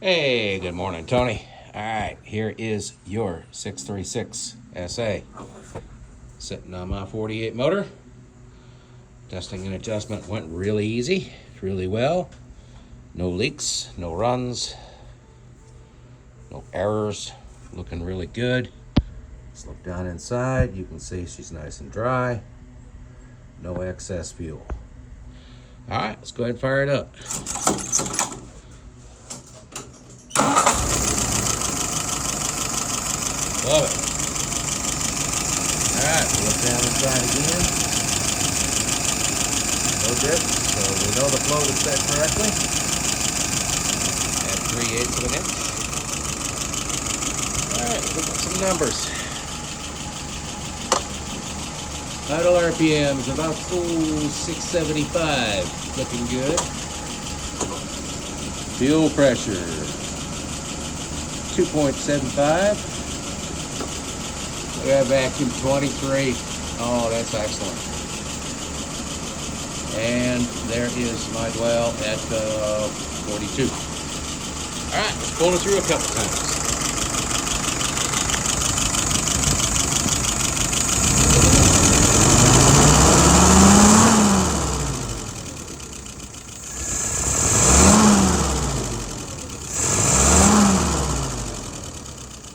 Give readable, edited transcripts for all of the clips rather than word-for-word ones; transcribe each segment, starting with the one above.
Hey, good morning, Tony. All right, here is your 636 SA. Sitting on my 48 motor. Testing and adjustment went really easy, really well. No leaks, no runs, no errors. Looking really good. Let's look down inside. You can see she's nice and dry. No excess fuel. All right, let's go ahead and fire it up. Love it. All right, we'll look down inside again. No drips, so we know the flow is set correctly. At 3/8 of an inch. All right, let's look at some numbers. Idle RPM is about 675. Looking good. Fuel pressure 2.75. We have vacuum 23. Oh, that's excellent. And there is my dwell at 42. All right, let's pull it through a couple times.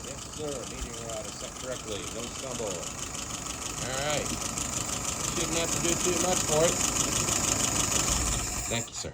Yes, sir. Meeting rod is set correctly. No stumble. All right. Shouldn't have to do too much for it. Thank you, sir.